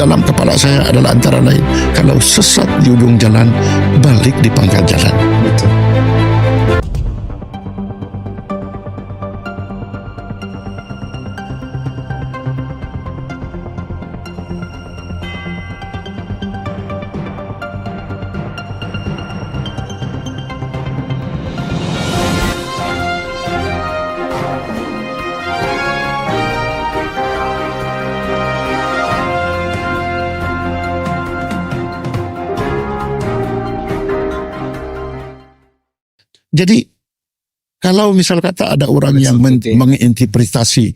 dalam kepala saya adalah antara lain, kalau sesat di ujung jalan, balik di pangkal jalan. Betul. Jadi kalau misal kata ada orang yang menginterpretasi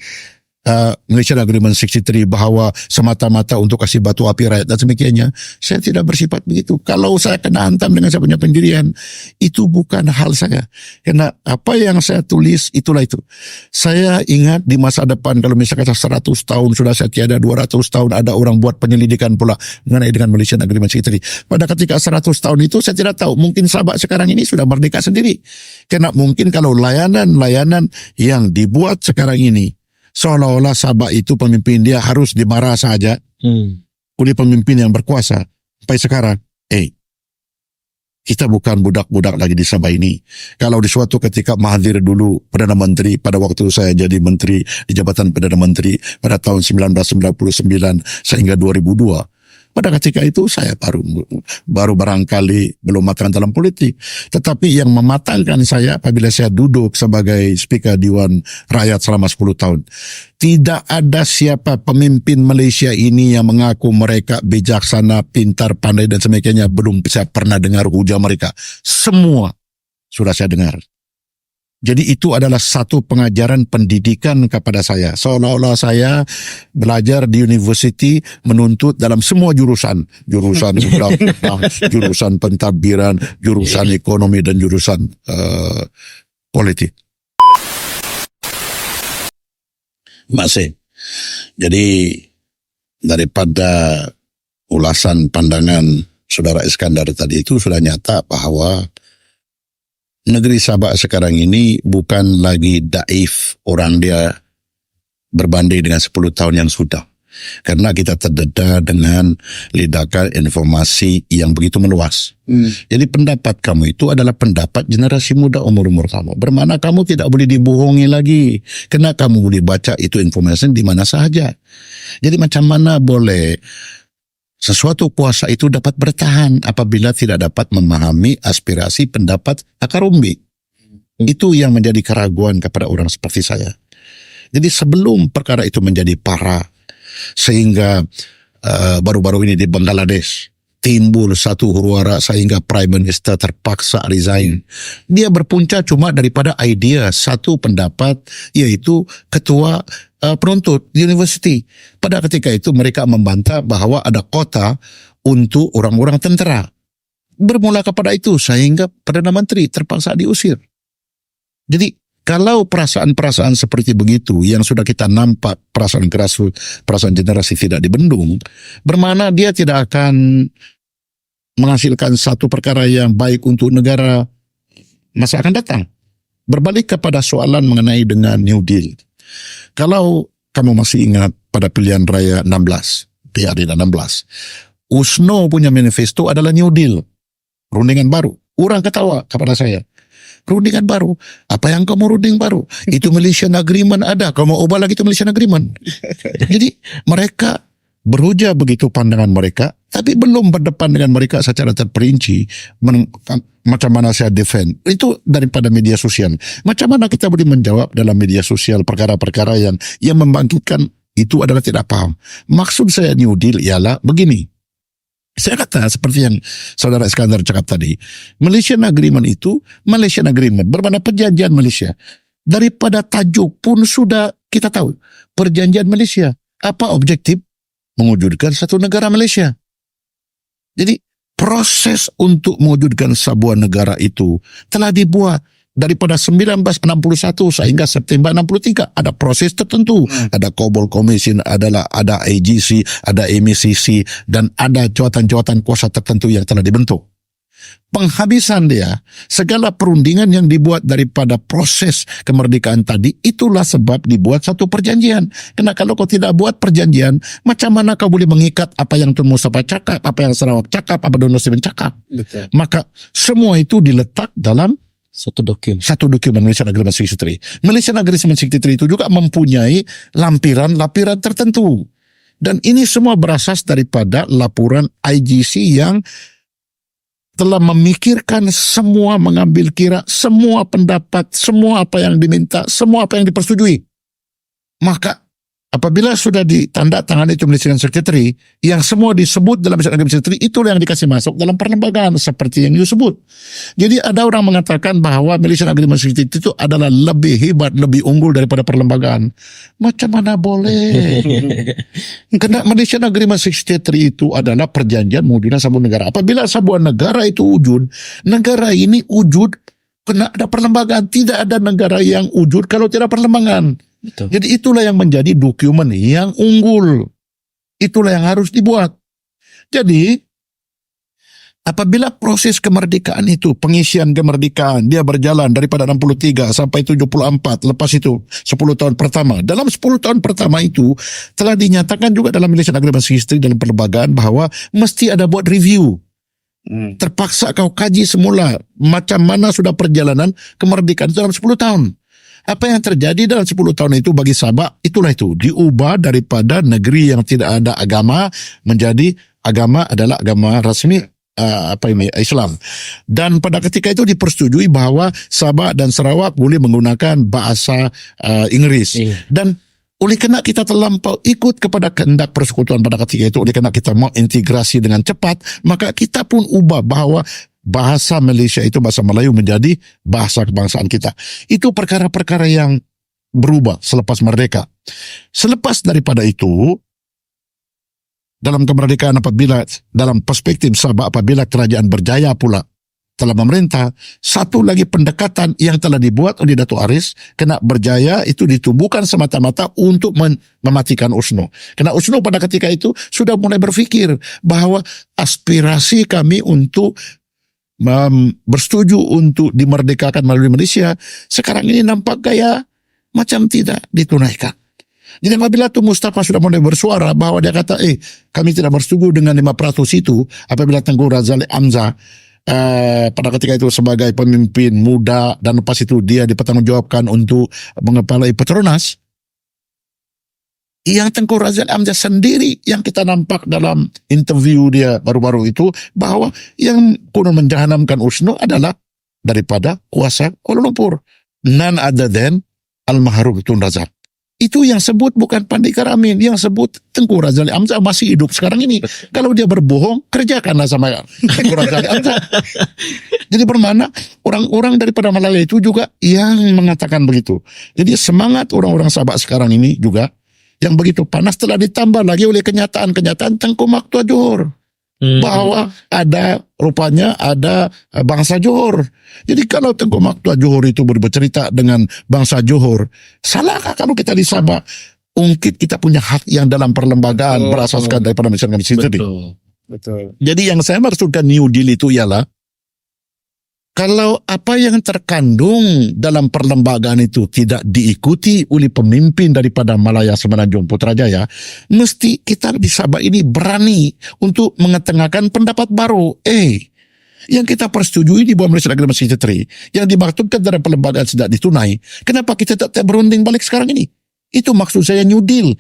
Malaysian Agreement 63 bahawa semata-mata untuk kasih batu api rakyat dan sebagainya, saya tidak bersifat begitu. Kalau saya kena hantam dengan saya punya pendirian, itu bukan hal saya. Karena apa yang saya tulis, itulah itu. Saya ingat di masa depan, kalau misalkan 100 tahun sudah saya tiada, 200 tahun ada orang buat penyelidikan pula mengenai dengan Malaysian Agreement 63. Pada ketika 100 tahun itu saya tidak tahu, mungkin Sabah sekarang ini sudah merdeka sendiri. Karena mungkin kalau layanan-layanan yang dibuat sekarang ini, seolah-olah Sabah itu pemimpin dia harus dimarah saja oleh pemimpin yang berkuasa. Sampai sekarang, kita bukan budak-budak lagi di Sabah ini. Kalau di suatu ketika Mahathir dulu Perdana Menteri, pada waktu saya jadi menteri di Jabatan Perdana Menteri pada tahun 1999 sehingga 2002. Pada ketika itu saya baru barangkali belum matang dalam politik. Tetapi yang mematangkan saya apabila saya duduk sebagai Speaker Dewan Rakyat selama 10 tahun. Tidak ada siapa pemimpin Malaysia ini yang mengaku mereka bijaksana, pintar, pandai dan sebagainya. Belum saya pernah dengar hujah mereka. Semua sudah saya dengar. Jadi itu adalah satu pengajaran pendidikan kepada saya. Seolah-olah saya belajar di university menuntut dalam semua jurusan. Jurusan undang-undang, jurusan pentadbiran, jurusan ekonomi dan jurusan politik. Masih. Jadi daripada ulasan pandangan Saudara Iskandar tadi itu sudah nyata bahwa negeri Sabah sekarang ini bukan lagi daif orang dia berbanding dengan 10 tahun yang sudah. Karena kita terdedah dengan lidakan informasi yang begitu meluas. Jadi pendapat kamu itu adalah pendapat generasi muda umur-umur kamu. Bermakna kamu tidak boleh dibohongi lagi. Karena kamu boleh baca itu informasi di mana sahaja. Jadi macam mana boleh sesuatu kuasa itu dapat bertahan apabila tidak dapat memahami aspirasi pendapat akar umbi. Itu yang menjadi keraguan kepada orang seperti saya. Jadi sebelum perkara itu menjadi parah, sehingga baru-baru ini di Bangladesh timbul satu huru-hara sehingga Prime Minister terpaksa resign. Dia berpunca cuma daripada idea satu pendapat, yaitu ketua penuntut di universiti. Pada ketika itu mereka membantah bahawa ada kota untuk orang-orang tentera. Bermula kepada itu sehingga Perdana Menteri terpaksa diusir. Jadi kalau perasaan-perasaan seperti begitu yang sudah kita nampak, perasaan grassroots, perasaan generasi tidak dibendung, bermakna dia tidak akan menghasilkan satu perkara yang baik untuk negara masa akan datang. Berbalik kepada soalan mengenai dengan New Deal. Kalau kamu masih ingat pada pilihan raya 16, PRD 16, USNO punya manifesto adalah New Deal, rundingan baru. Orang ketawa kepada saya. Rundingan baru. Apa yang kamu runding baru? Itu Malaysian Agreement ada. Kamu ubah lagi itu Malaysian Agreement. Jadi mereka berhujah begitu pandangan mereka, tapi belum berdepan dengan mereka secara terperinci macam mana saya defend. Itu daripada media sosial. Macam mana kita boleh menjawab dalam media sosial perkara-perkara yang membangkitkan itu adalah tidak paham. Maksud saya New Deal ialah begini. Saya kata seperti yang Saudara Iskandar cakap tadi, Malaysian Agreement itu Malaysian Agreement, bermakna perjanjian Malaysia. Daripada tajuk pun sudah kita tahu, perjanjian Malaysia. Apa objektif? Mewujudkan satu negara Malaysia. Jadi proses untuk mewujudkan sebuah negara itu telah dibuat daripada 1961 sehingga September 63. Ada proses tertentu. Ada Cobol Commission, ada AGC, ada MECC, dan ada jawatan-jawatan kuasa tertentu yang telah dibentuk. penghabisan dia, segala perundingan yang dibuat daripada proses kemerdekaan tadi, itulah sebab dibuat satu perjanjian. Karena kalau kau tidak buat perjanjian, macam mana kau boleh mengikat apa yang Tun Mustafa cakap, apa yang Sarawak cakap, apa Don Nasiben cakap. Betul. Maka semua itu diletak dalam Satu dokumen. satu dokumen Malaysian Agreement 63. Malaysian Agreement 63 itu juga mempunyai lampiran-lampiran tertentu. Dan ini semua berasas daripada laporan IGC yang telah memikirkan semua, mengambil kira semua pendapat, semua apa yang diminta, semua apa yang dipersetujui. Maka apabila sudah ditandatangani itu Malaysian Secretary, yang semua disebut dalam Malaysian Agreement Secretary, itulah yang dikasih masuk dalam perlembagaan seperti yang you sebut. Jadi ada orang mengatakan bahawa Malaysian Agreement Secretary itu adalah lebih hebat, lebih unggul daripada perlembagaan. Macam mana boleh? Karena Malaysian Agreement 63 itu adalah perjanjian menghubungkan sebuah negara. Apabila sebuah negara itu wujud, negara ini wujud kena ada perlembagaan. Tidak ada negara yang wujud kalau tidak perlembagaan. Betul. Jadi itulah yang menjadi dokumen yang unggul. Itulah yang harus dibuat. Jadi apabila proses kemerdekaan itu, pengisian kemerdekaan, dia berjalan daripada 63 sampai 74, lepas itu 10 tahun pertama. Dalam 10 tahun pertama itu, telah dinyatakan juga dalam Malaysian Agreement History dalam perlembagaan bahawa mesti ada buat review. Terpaksa kau kaji semula macam mana sudah perjalanan kemerdekaan dalam 10 tahun. Apa yang terjadi dalam 10 tahun itu bagi Sabah, itulah itu. Diubah daripada negeri yang tidak ada agama menjadi agama adalah agama rasmi Islam. Dan pada ketika itu dipersetujui bahawa Sabah dan Sarawak boleh menggunakan bahasa Inggeris. Dan oleh kerana kita terlampau ikut kepada kehendak persekutuan pada ketika itu, oleh kerana kita mau integrasi dengan cepat, maka kita pun ubah bahawa bahasa Malaysia itu, bahasa Melayu menjadi bahasa kebangsaan kita. Itu perkara-perkara yang berubah selepas merdeka. Selepas daripada itu, dalam kemerdekaan apabila, dalam perspektif Sabah apabila kerajaan berjaya pula telah memerintah, satu lagi pendekatan yang telah dibuat oleh Dato' Aris, kena berjaya itu ditumbuhkan semata-mata untuk mematikan USNO. Kerana USNO pada ketika itu sudah mulai berfikir bahawa aspirasi kami untuk bersetuju untuk dimerdekakan melalui Malaysia, sekarang ini nampak gaya macam tidak ditunaikan. Jadi apabila Tun Mustafa sudah mulai bersuara bahawa dia kata, kami tidak bersetuju dengan 5% itu, apabila Tengku Razali Hamzah pada ketika itu sebagai pemimpin muda dan lepas itu dia dipertanggungjawabkan untuk mengepalai Petronas, yang Tengku Razali Hamzah sendiri yang kita nampak dalam interview dia baru-baru itu bahawa yang konon menjahanamkan USNO adalah daripada kuasa Kuala Lumpur, none other than almarhum Tun Razak. Itu yang sebut bukan Pandika Ramin, yang sebut Tengku Razali Hamzah masih hidup sekarang ini. Kalau dia berbohong, kerjakanlah sama Tengku Razali Hamzah. Jadi bermakna orang-orang daripada Malaya itu juga yang mengatakan begitu. Jadi semangat orang-orang Sabah sekarang ini juga yang begitu panas telah ditambah lagi oleh kenyataan-kenyataan Tengku Maktua Johor. Bahawa rupanya ada bangsa Johor. Jadi kalau Tengku Maktua Johor itu bercerita dengan bangsa Johor, salahkah kalau kita di Sabah ungkit kita punya hak yang dalam perlembagaan berasaskan daripada Malaysian Agreement tadi? Betul. Jadi yang saya maksudkan New Deal itu ialah kalau apa yang terkandung dalam perlembagaan itu tidak diikuti oleh pemimpin daripada Malaya Semenanjung Putrajaya, mesti kita di Sabah ini berani untuk mengetengahkan pendapat baru. Yang kita persetujui di bawah Malaysian Agreement 63, yang dimaksudkan dalam perlembagaan tidak ditunai, kenapa kita tak berunding balik sekarang ini? Itu maksud saya New Deal.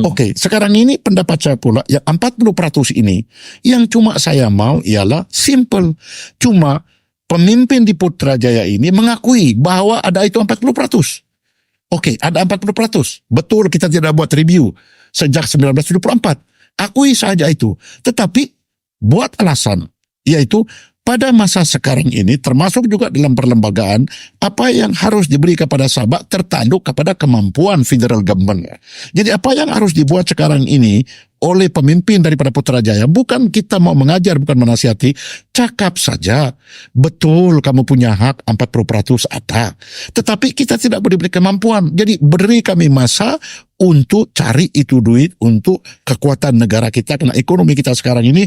Okey, sekarang ini pendapat saya pula yang 40% ini, yang cuma saya mau ialah simple. Cuma pemimpin di Putrajaya ini mengakui bahawa ada itu 40%. Okey, ada 40%. Betul kita tidak buat review sejak 1974. Akui saja itu. Tetapi buat alasan, iaitu pada masa sekarang ini termasuk juga dalam perlembagaan apa yang harus diberi kepada Sabah tertanduk kepada kemampuan federal government. Jadi apa yang harus dibuat sekarang ini oleh pemimpin daripada Putrajaya, bukan kita mau mengajar, bukan menasihati, cakap saja, betul kamu punya hak 40% ada. Tetapi kita tidak boleh beri kemampuan. Jadi beri kami masa untuk cari itu duit untuk kekuatan negara kita, karena ekonomi kita sekarang ini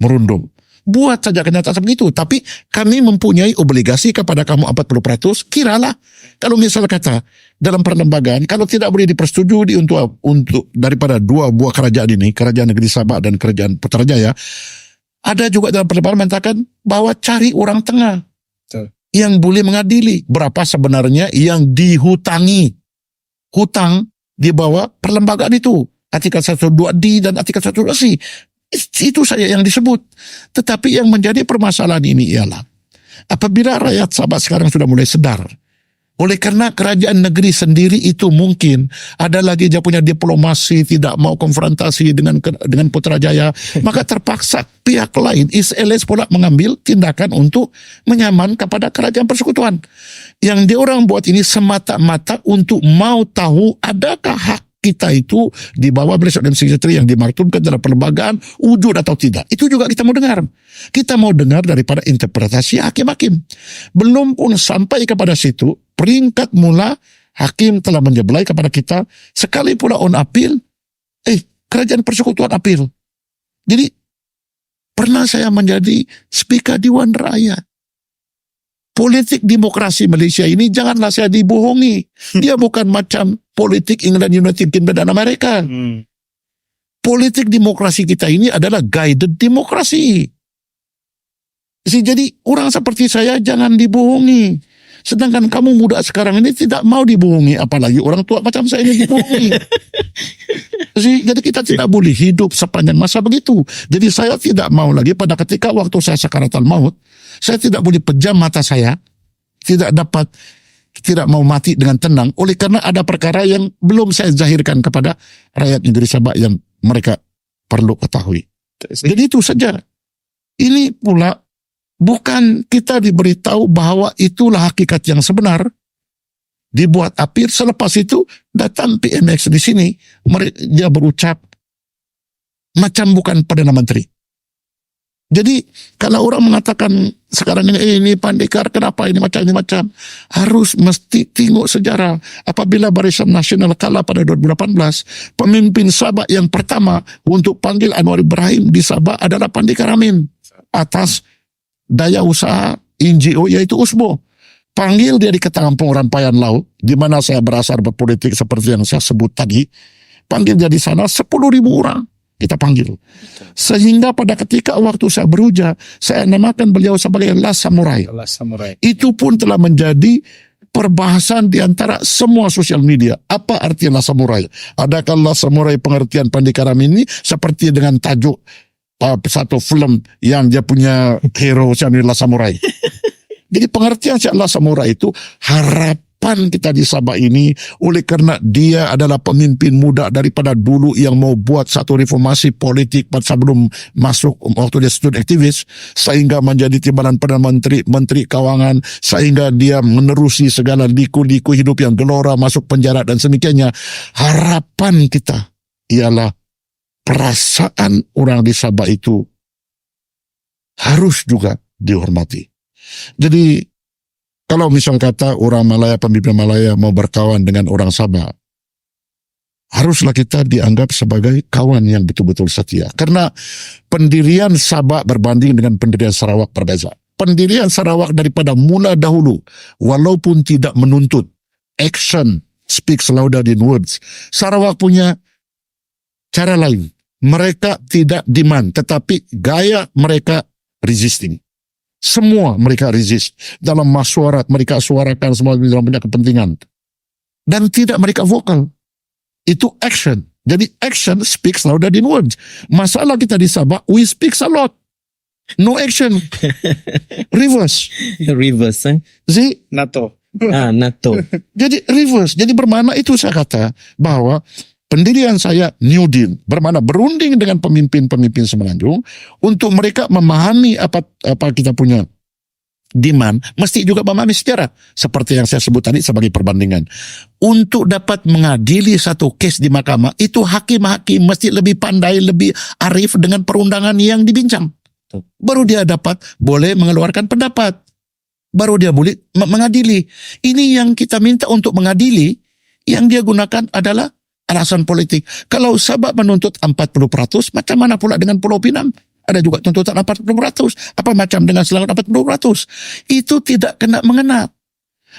merundung. buat saja kenyataan begitu. Tapi kami mempunyai obligasi kepada kamu 40%. Kiralah kalau misal kata dalam perlembagaan, kalau tidak boleh dipersetujui untuk daripada dua buah kerajaan ini, kerajaan negeri Sabah dan kerajaan Putrajaya, ada juga dalam perlembagaan mengatakan bahwa cari orang tengah yang boleh mengadili berapa sebenarnya yang dihutangi. Hutang di bawah perlembagaan itu. Artikel 102D dan artikel 102C. Itu saja yang disebut. Tetapi yang menjadi permasalahan ini ialah apabila rakyat Sabah sekarang sudah mulai sedar, oleh karena kerajaan negeri sendiri itu mungkin ada lagi dia punya diplomasi, tidak mau konfrontasi dengan Putrajaya, maka terpaksa pihak lain ISLS pula mengambil tindakan untuk menyaman kepada kerajaan persekutuan. Yang diorang buat ini semata-mata untuk mau tahu adakah hak kita itu di bawah Malaysia dan Secretary yang dimaktubkan dalam perlembagaan wujud atau tidak. Itu juga kita mau dengar. Kita mau dengar daripada interpretasi hakim-hakim. Belum pun sampai kepada situ, peringkat mula hakim telah menjeblai kepada kita, sekali pula on appeal, kerajaan persekutuan appeal. Jadi pernah saya menjadi speaker Dewan Rakyat. Politik demokrasi Malaysia ini janganlah saya dibohongi. Dia bukan macam politik England, United Kingdom dan Amerika. Politik demokrasi kita ini adalah guided demokrasi. Jadi orang seperti saya jangan dibohongi. Sedangkan kamu muda sekarang ini tidak mau dibohongi. Apalagi orang tua macam saya ini dibohongi. Jadi kita tidak boleh hidup sepanjang masa begitu. Jadi saya tidak mau lagi pada ketika waktu saya sakaratul maut, saya tidak boleh pejam mata saya, tidak mau mati dengan tenang, oleh karena ada perkara yang belum saya zahirkan kepada rakyat negeri Sabah yang mereka perlu ketahui. Jadi itu saja. Ini pula bukan kita diberitahu bahwa itulah hakikat yang sebenar, dibuat apir, selepas itu datang PMX di sini, dia berucap macam bukan Perdana Menteri. Jadi kalau orang mengatakan sekarang ini Pandekar kenapa ini macam harus mesti tengok sejarah. Apabila Barisan Nasional kalah pada 2018, pemimpin Sabah yang pertama untuk panggil Anwar Ibrahim di Sabah adalah Pandekar Amin atas daya usaha NGO yaitu USBO. Panggil dia di Ketangkampung Rampayan Laut, di mana saya berasal berpolitik seperti yang saya sebut tadi. Panggil dia di sana 10.000 orang. Kita panggil. Sehingga pada ketika waktu saya berujar, saya namakan beliau sebagai Last Samurai. Itu pun telah menjadi perbahasan di antara semua sosial media. Apa arti Last Samurai? Adakah Last Samurai pengertian Pandekar Amin ini seperti dengan tajuk satu film yang dia punya hero Last Samurai? Jadi pengertian Last Samurai itu harapan kita di Sabah ini, oleh karena dia adalah pemimpin muda daripada dulu yang mau buat satu reformasi politik sebelum masuk waktu dia student aktivis, sehingga menjadi timbalan Perdana Menteri, Menteri Kawangan, sehingga dia menerusi segala liku-liku hidup yang gelora, masuk penjara dan semikiannya. Harapan kita ialah perasaan orang di Sabah itu harus juga dihormati. Jadi kalau misal kata orang Malaya, pemimpin Malaya mau berkawan dengan orang Sabah, haruslah kita dianggap sebagai kawan yang betul-betul setia. Karena pendirian Sabah berbanding dengan pendirian Sarawak berbeza. Pendirian Sarawak daripada mula dahulu, walaupun tidak menuntut, action speaks louder than words. Sarawak punya cara lain. Mereka tidak demand, tetapi gaya mereka resisting. Semua mereka resist. Dalam masyarakat mereka suarakan semua dalam banyak kepentingan. Dan tidak mereka vokal. Itu action. Jadi action speaks louder than words. Masalah kita di Sabah, we speak a lot. No action. Reverse. Reverse, See? NATO. NATO. Jadi reverse. Jadi bermakna itu saya kata bahwa pendirian saya New Deal bermakna berunding dengan pemimpin-pemimpin Semenanjung untuk mereka memahami apa kita punya demand, mesti juga memahami sejarah seperti yang saya sebut tadi sebagai perbandingan. Untuk dapat mengadili satu kes di mahkamah, itu hakim-hakim mesti lebih pandai, lebih arif dengan perundangan yang dibincang. Baru dia dapat boleh mengeluarkan pendapat. Baru dia boleh mengadili. Ini yang kita minta untuk mengadili, yang dia gunakan adalah alasan politik. Kalau Sabah menuntut 40%, macam mana pula dengan Pulau Pinang? Ada juga tuntutan 40%. Apa macam dengan selangor 40%? Itu tidak kena mengena.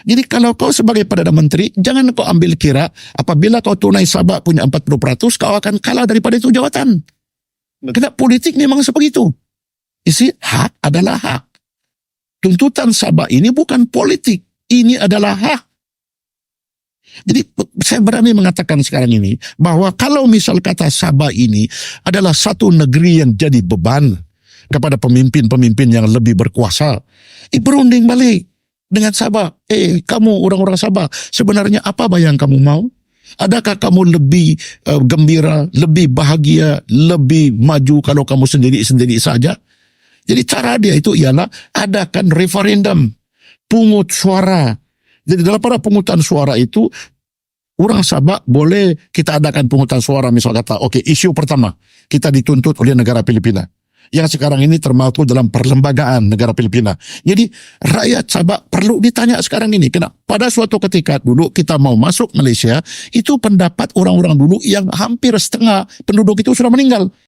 Jadi kalau kau sebagai Perdana Menteri, jangan kau ambil kira apabila kau tunai Sabah punya 40%, kau akan kalah daripada itu jawatan. Kena politik memang sebegitu. Isi hak adalah hak. Tuntutan Sabah ini bukan politik. Ini adalah hak. Jadi saya berani mengatakan sekarang ini bahwa kalau misal kata Sabah ini adalah satu negeri yang jadi beban kepada pemimpin-pemimpin yang lebih berkuasa, berunding balik dengan Sabah. Kamu orang-orang Sabah, sebenarnya apa yang kamu mau? Adakah kamu lebih gembira, lebih bahagia, lebih maju kalau kamu sendiri-sendiri saja? Jadi cara dia itu ialah adakan referendum, pungut suara. Jadi dalam pada pungutan suara itu, orang Sabah boleh kita adakan pungutan suara, misal kata, isu pertama, kita dituntut oleh negara Filipina. Yang sekarang ini termaktub dalam perlembagaan negara Filipina. Jadi rakyat Sabah perlu ditanya sekarang ini. Kenapa? Pada suatu ketika dulu kita mau masuk Malaysia, itu pendapat orang-orang dulu yang hampir setengah penduduk itu sudah meninggal.